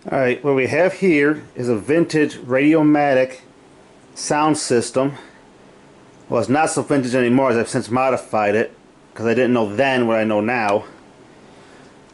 Alright, what we have here is a vintage Matic sound system. Well, it's not so vintage anymore as I've since modified it, because I didn't know then what I know now.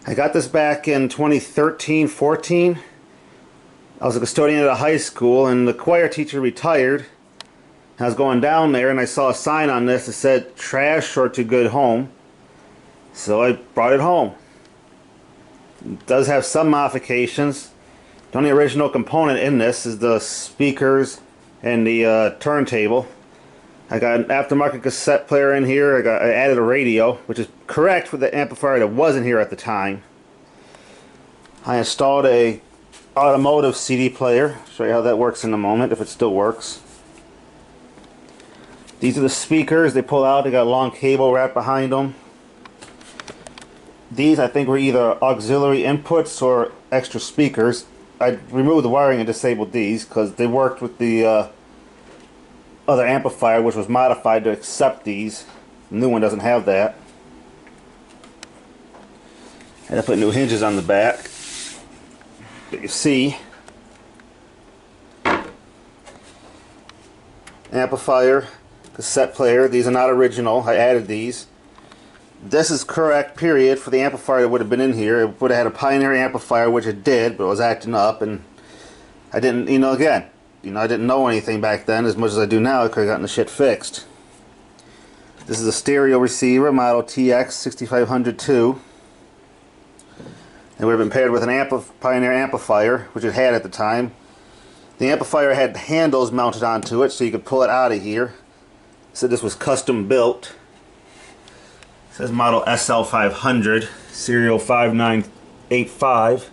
I got this back in 2013-14. I was a custodian at a high school, and the choir teacher retired. I was going down there and I saw a sign on this that said trash or to good home. So I brought it home. It does have some modifications. The only original component in this is the speakers and the turntable. I got an aftermarket cassette player in here. I added a radio, which is correct for the amplifier that wasn't here at the time. I installed a automotive CD player. I'll show you how that works in a moment, if it still works. These are the speakers they pull out. They got a long cable wrapped behind them. These I think were either auxiliary inputs or extra speakers. I removed the wiring and disabled these because they worked with the other amplifier, which was modified to accept these. The new one doesn't have that. And I put new hinges on the back. But you see, amplifier, cassette player. These are not original. I added these. This is correct, period, for the amplifier that would have been in here. It would have had a Pioneer amplifier, which it did, but it was acting up, and I didn't, again, I didn't know anything back then as much as I do now. I could have gotten the shit fixed. This is a stereo receiver, model TX6502. It would have been paired with an Pioneer amplifier, which it had at the time. The amplifier had handles mounted onto it, so you could pull it out of here. So this was custom built. It says model SL500, serial 5985,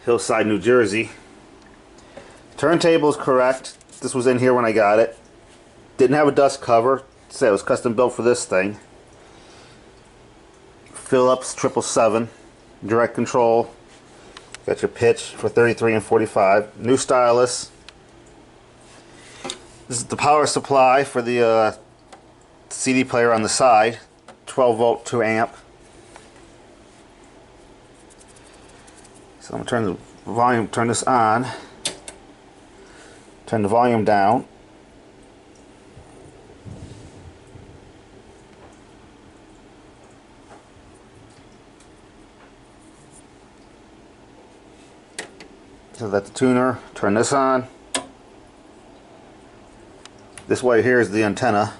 Hillside, New Jersey. Turntable is correct. This was in here when I got it. Didn't have a dust cover. Say it was custom built for this thing. Philips 777, direct control. Got your pitch for 33 and 45. New stylus. This is the power supply for the CD player on the side, 12 volt 2 amp. So I'm going to turn this on, turn the volume down. So that's the tuner. Turn this on. This way here is the antenna.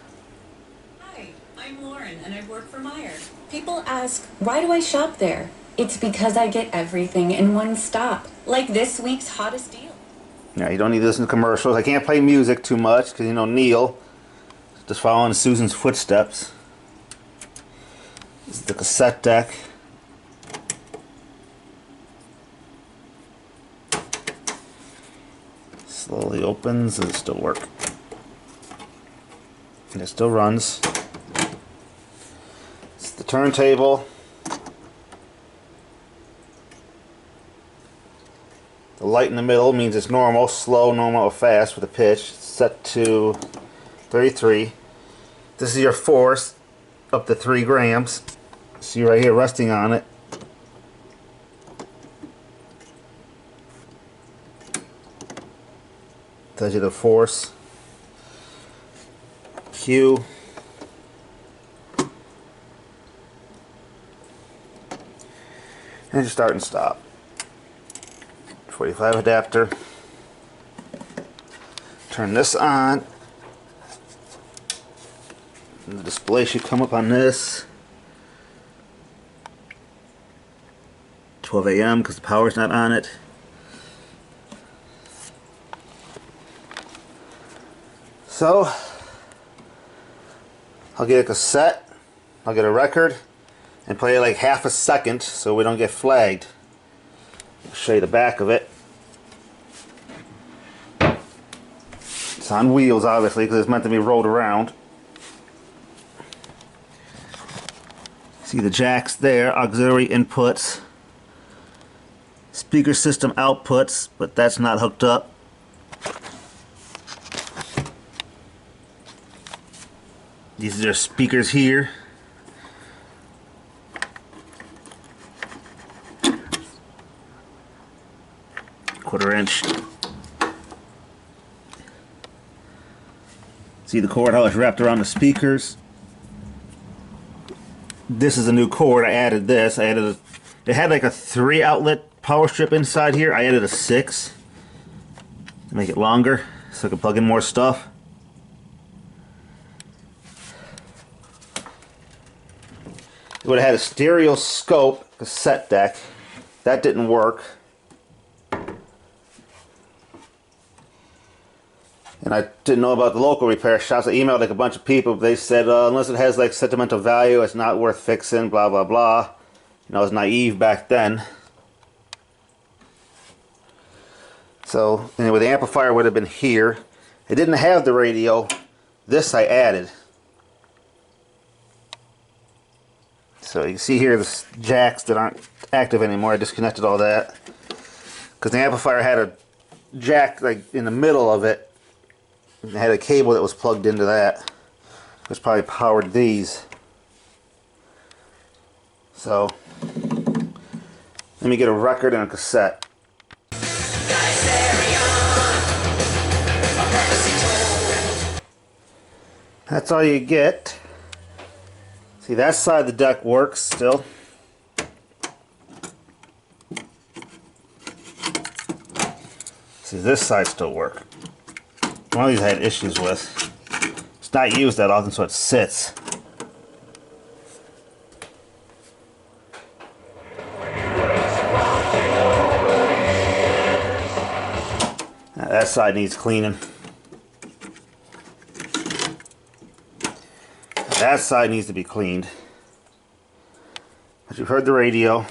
People ask, why do I shop there? It's because I get everything in one stop, like this week's hottest deal. Yeah, you don't need to listen to commercials. I can't play music too much because, Neil, just following Susan's footsteps. This is the cassette deck. Slowly opens. Does it still work? And it still runs. The turntable, the light in the middle means it's normal, slow, normal, or fast with a pitch. It's set to 33. This is your force up to 3 grams. See right here resting on it. Tells you the force. Q. And just start and stop. 45 adapter. Turn this on. And the display should come up on this. 12 a.m. because the power's not on it. So, I'll get a cassette. I'll get a record. And play it like half a second so we don't get flagged. I'll show you the back of it. It's on wheels, obviously, because it's meant to be rolled around. See the jacks there, auxiliary inputs, speaker system outputs, but that's not hooked up. These are speakers here. 1/4 inch. See the cord how it's wrapped around the speakers. This is a new cord. I added this. It had like a 3 outlet power strip inside here. I added a 6 to make it longer so I can plug in more stuff. It would have had a stereoscope cassette deck. That didn't work. And I didn't know about the local repair shops. I emailed like a bunch of people. They said unless it has like sentimental value, it's not worth fixing, blah blah blah. You know, I was naive back then. So anyway, the amplifier would have been here. It didn't have the radio. This I added. So you can see here the jacks that aren't active anymore. I disconnected all that because the amplifier had a jack like in the middle of it. It had a cable that was plugged into that, which probably powered these. So let me get a record and a cassette. That's all you get. See, that side of the deck works still. See, this side still works. One of these I had issues with. It's not used that often, so it sits. Now, that side needs cleaning. That side needs to be cleaned. But you've heard the radio.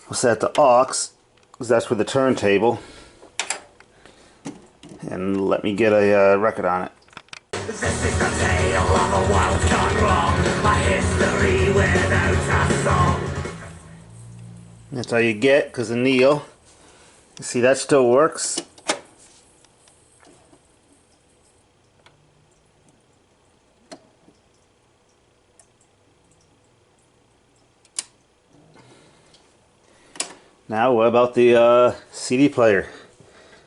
We'll set the aux, because that's for the turntable. And let me get a record on it. This is the tale of a wild gone wrong, a history without a song. That's all you get, because of Neil. You see, that still works. Now, what about the CD player?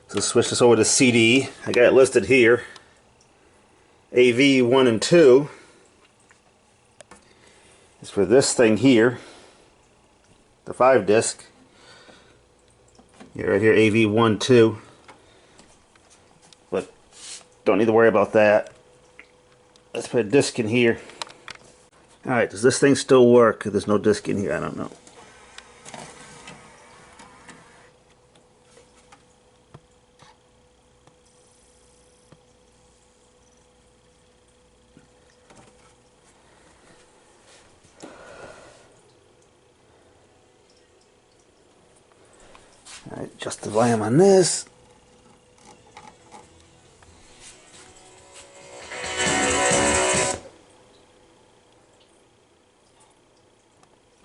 So switch this over to CD. I got it listed here. AV 1 and 2 is for this thing here, the 5-disc. Yeah, right here, AV 1, 2. But don't need to worry about that. Let's put a disc in here. Alright, does this thing still work? There's no disc in here, I don't know. Alright, adjust the volume on this.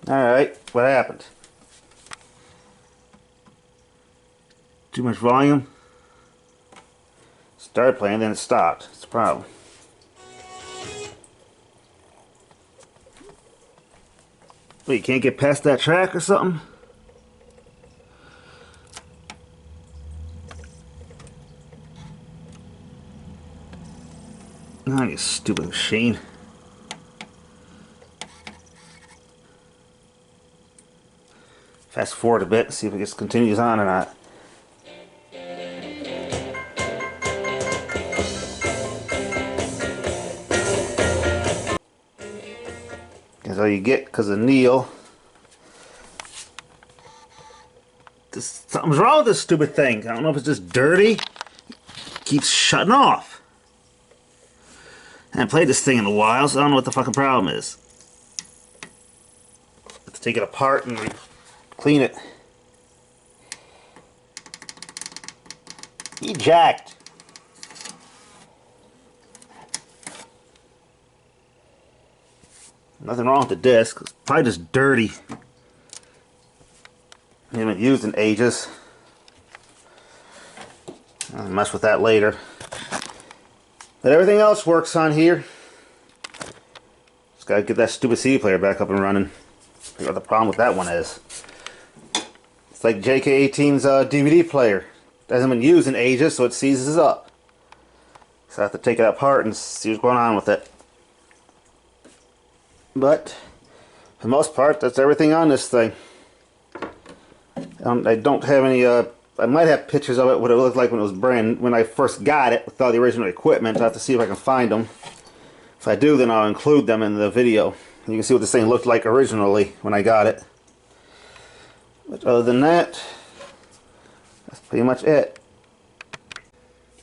Alright, what happened? Too much volume? Started playing, then it stopped. It's a problem. Wait, you can't get past that track or something? Oh, you stupid machine. Fast forward a bit, see if it just continues on or not. That's all you get because of Neil. Something's wrong with this stupid thing. I don't know if it's just dirty. It keeps shutting off. I haven't played this thing in a while, so I don't know what the fucking problem is. Have to take it apart and clean it. Eject. Nothing wrong with the disc. It's probably just dirty. I haven't used in ages. I'll mess with that later. But everything else works on here. Just gotta get that stupid CD player back up and running. Figure out what the problem with that one is. It's like JK18's DVD player. Hasn't been used in ages, so it seizes up. So I have to take it apart and see what's going on with it. But for the most part, that's everything on this thing. I don't have any. I might have pictures of it, what it looked like when it was when I first got it with all the original equipment. I have to see if I can find them. If I do, then I'll include them in the video. You can see what this thing looked like originally when I got it. But other than that, that's pretty much it.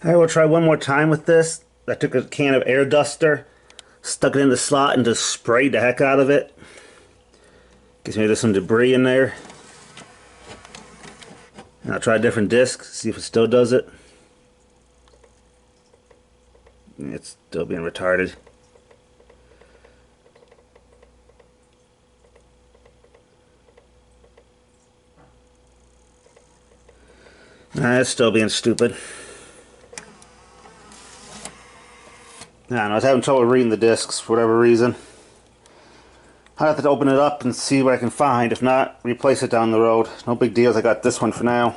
I will try one more time with this. I took a can of air duster, stuck it in the slot, and just sprayed the heck out of it. Gives me there's some debris in there. And I'll try a different disc, see if it still does it. It's still being retarded. Nah, it's still being stupid. I don't know, I was having trouble reading the discs for whatever reason. I'll have to open it up and see what I can find. If not, replace it down the road. No big deals, I got this one for now.